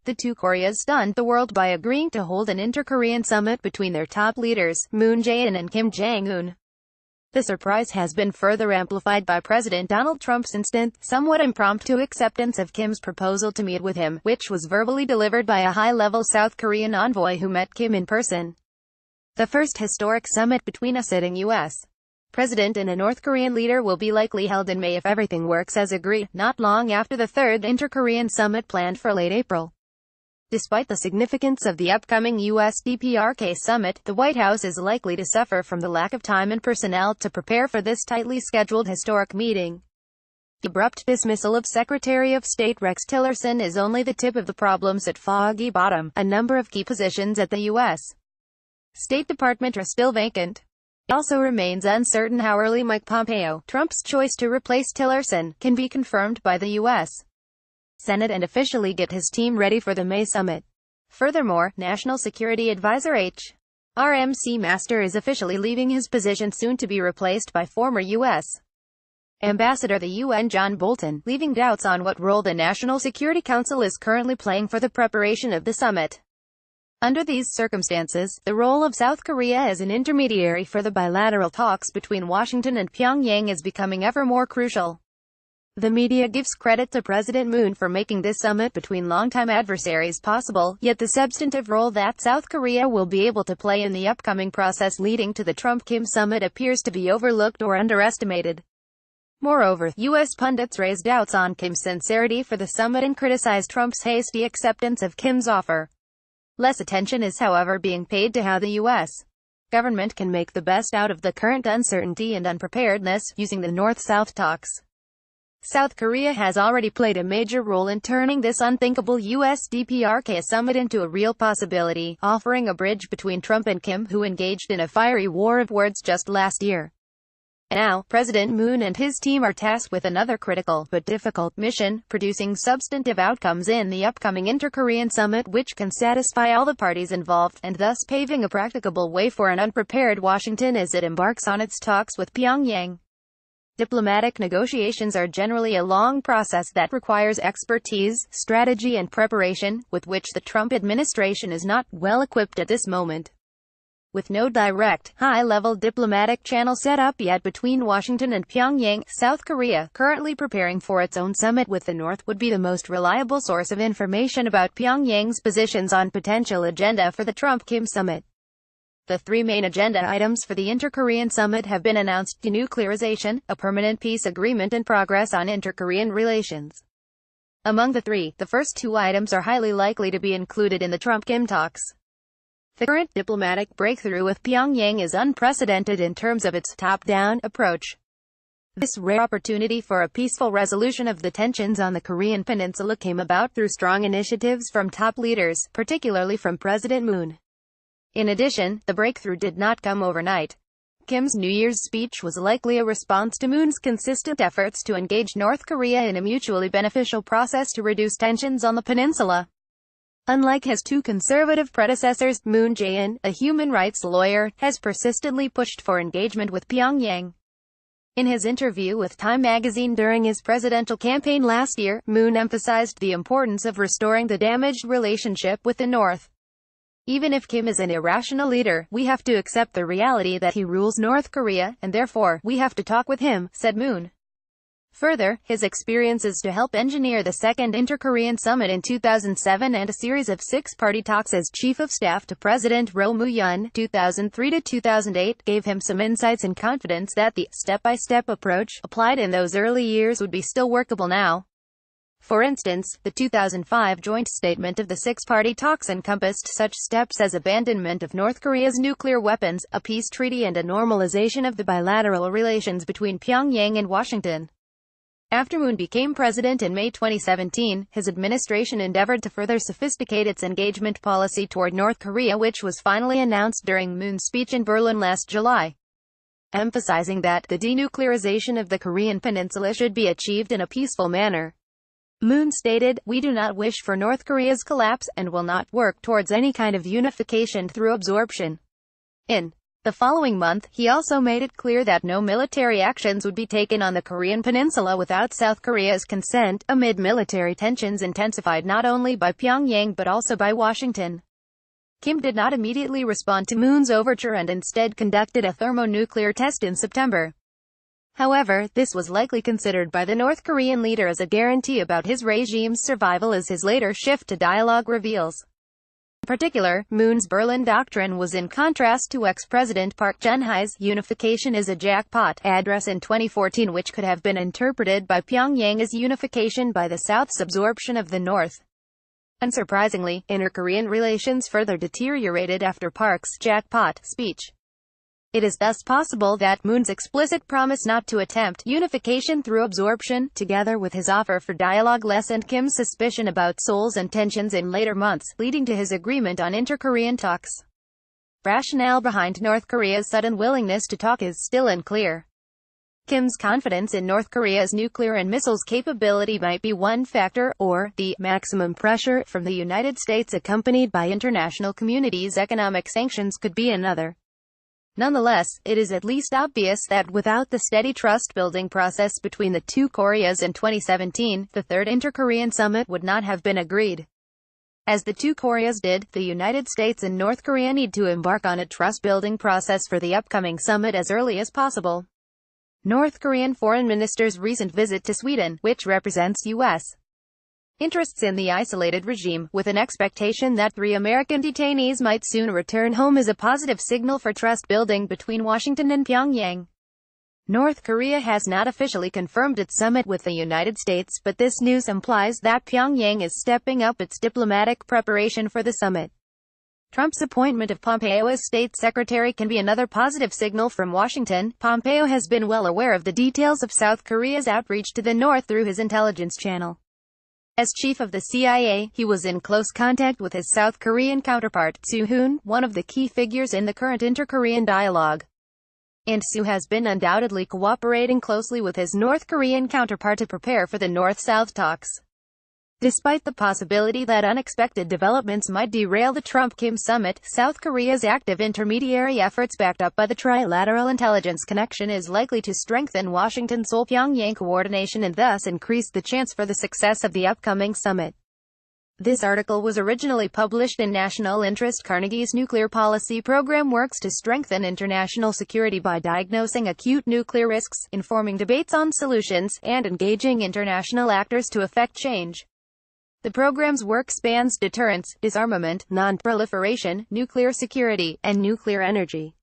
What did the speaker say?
The two Koreas stunned the world by agreeing to hold an inter-Korean summit between their top leaders, Moon Jae-in and Kim Jong-un. The surprise has been further amplified by President Donald Trump's instant, somewhat impromptu acceptance of Kim's proposal to meet with him, which was verbally delivered by a high-level South Korean envoy who met Kim in person. The first historic summit between a sitting U.S. president and a North Korean leader will be likely held in May if everything works as agreed, not long after the third inter-Korean summit planned for late April. Despite the significance of the upcoming U.S. DPRK summit, the White House is likely to suffer from the lack of time and personnel to prepare for this tightly scheduled historic meeting. The abrupt dismissal of Secretary of State Rex Tillerson is only the tip of the problems at Foggy Bottom. A number of key positions at the U.S. State Department are still vacant. It also remains uncertain how early Mike Pompeo, Trump's choice to replace Tillerson, can be confirmed by the U.S. Senate and officially get his team ready for the May summit. Furthermore, National Security Advisor H.R.M.C. Master is officially leaving his position, soon to be replaced by former U.S. Ambassador to the UN John Bolton, leaving doubts on what role the National Security Council is currently playing for the preparation of the summit. Under these circumstances, the role of South Korea as an intermediary for the bilateral talks between Washington and Pyongyang is becoming ever more crucial. The media gives credit to President Moon for making this summit between longtime adversaries possible, yet the substantive role that South Korea will be able to play in the upcoming process leading to the Trump-Kim summit appears to be overlooked or underestimated. Moreover, U.S. pundits raised doubts on Kim's sincerity for the summit and criticized Trump's hasty acceptance of Kim's offer. Less attention is, however, being paid to how the U.S. government can make the best out of the current uncertainty and unpreparedness, using the North-South talks. South Korea has already played a major role in turning this unthinkable U.S. DPRK summit into a real possibility, offering a bridge between Trump and Kim, who engaged in a fiery war of words just last year. And now, President Moon and his team are tasked with another critical, but difficult, mission, producing substantive outcomes in the upcoming inter-Korean summit which can satisfy all the parties involved, and thus paving a practicable way for an unprepared Washington as it embarks on its talks with Pyongyang. Diplomatic negotiations are generally a long process that requires expertise, strategy and preparation, with which the Trump administration is not well equipped at this moment. With no direct, high-level diplomatic channel set up yet between Washington and Pyongyang, South Korea, currently preparing for its own summit with the North, would be the most reliable source of information about Pyongyang's positions on potential agenda for the Trump-Kim summit. The three main agenda items for the inter-Korean summit have been announced: denuclearization, a permanent peace agreement and progress on inter-Korean relations. Among the three, the first two items are highly likely to be included in the Trump-Kim talks. The current diplomatic breakthrough with Pyongyang is unprecedented in terms of its top-down approach. This rare opportunity for a peaceful resolution of the tensions on the Korean Peninsula came about through strong initiatives from top leaders, particularly from President Moon. In addition, the breakthrough did not come overnight. Kim's New Year's speech was likely a response to Moon's consistent efforts to engage North Korea in a mutually beneficial process to reduce tensions on the peninsula. Unlike his two conservative predecessors, Moon Jae-in, a human rights lawyer, has persistently pushed for engagement with Pyongyang. In his interview with Time magazine during his presidential campaign last year, Moon emphasized the importance of restoring the damaged relationship with the North. Even if Kim is an irrational leader, we have to accept the reality that he rules North Korea, and therefore, we have to talk with him, said Moon. Further, his experiences to help engineer the second inter-Korean summit in 2007 and a series of six-party talks as chief of staff to President Roh Moo-hyun, 2003 to 2008, gave him some insights and confidence that the step-by-step approach applied in those early years would be still workable now. For instance, the 2005 joint statement of the six-party talks encompassed such steps as abandonment of North Korea's nuclear weapons, a peace treaty and a normalization of the bilateral relations between Pyongyang and Washington. After Moon became president in May 2017, his administration endeavored to further sophisticate its engagement policy toward North Korea, which was finally announced during Moon's speech in Berlin last July, emphasizing that the denuclearization of the Korean Peninsula should be achieved in a peaceful manner. Moon stated, "We do not wish for North Korea's collapse, and will not work towards any kind of unification through absorption in The following month, he also made it clear that no military actions would be taken on the Korean peninsula without South Korea's consent, amid military tensions intensified not only by Pyongyang but also by Washington. Kim did not immediately respond to Moon's overture and instead conducted a thermonuclear test in September. However, this was likely considered by the North Korean leader as a guarantee about his regime's survival, as his later shift to dialogue reveals. In particular, Moon's Berlin Doctrine was in contrast to ex-President Park Geun-hye's "unification is a jackpot" address in 2014, which could have been interpreted by Pyongyang as unification by the South's absorption of the North. Unsurprisingly, inter-Korean relations further deteriorated after Park's "jackpot" speech. It is thus possible that Moon's explicit promise not to attempt unification through absorption, together with his offer for dialogue, lessened Kim's suspicion about Seoul's intentions in later months, leading to his agreement on inter-Korean talks. Rationale behind North Korea's sudden willingness to talk is still unclear. Kim's confidence in North Korea's nuclear and missiles capability might be one factor, or the maximum pressure from the United States accompanied by international community's economic sanctions could be another. Nonetheless, it is at least obvious that without the steady trust-building process between the two Koreas in 2017, the third inter-Korean summit would not have been agreed. As the two Koreas did, the United States and North Korea need to embark on a trust-building process for the upcoming summit as early as possible. North Korean Foreign Minister's recent visit to Sweden, which represents U.S. interests in the isolated regime, with an expectation that 3 American detainees might soon return home, is a positive signal for trust building between Washington and Pyongyang. North Korea has not officially confirmed its summit with the United States, but this news implies that Pyongyang is stepping up its diplomatic preparation for the summit. Trump's appointment of Pompeo as State Secretary can be another positive signal from Washington. Pompeo has been well aware of the details of South Korea's outreach to the North through his intelligence channel. As chief of the CIA, he was in close contact with his South Korean counterpart, Soo-hoon, one of the key figures in the current inter-Korean dialogue. And Soo has been undoubtedly cooperating closely with his North Korean counterpart to prepare for the North-South talks. Despite the possibility that unexpected developments might derail the Trump-Kim summit, South Korea's active intermediary efforts backed up by the trilateral intelligence connection is likely to strengthen Washington-Seoul-Pyongyang coordination and thus increase the chance for the success of the upcoming summit. This article was originally published in National Interest. Carnegie's nuclear policy program works to strengthen international security by diagnosing acute nuclear risks, informing debates on solutions, and engaging international actors to effect change. The program's work spans deterrence, disarmament, non-proliferation, nuclear security, and nuclear energy.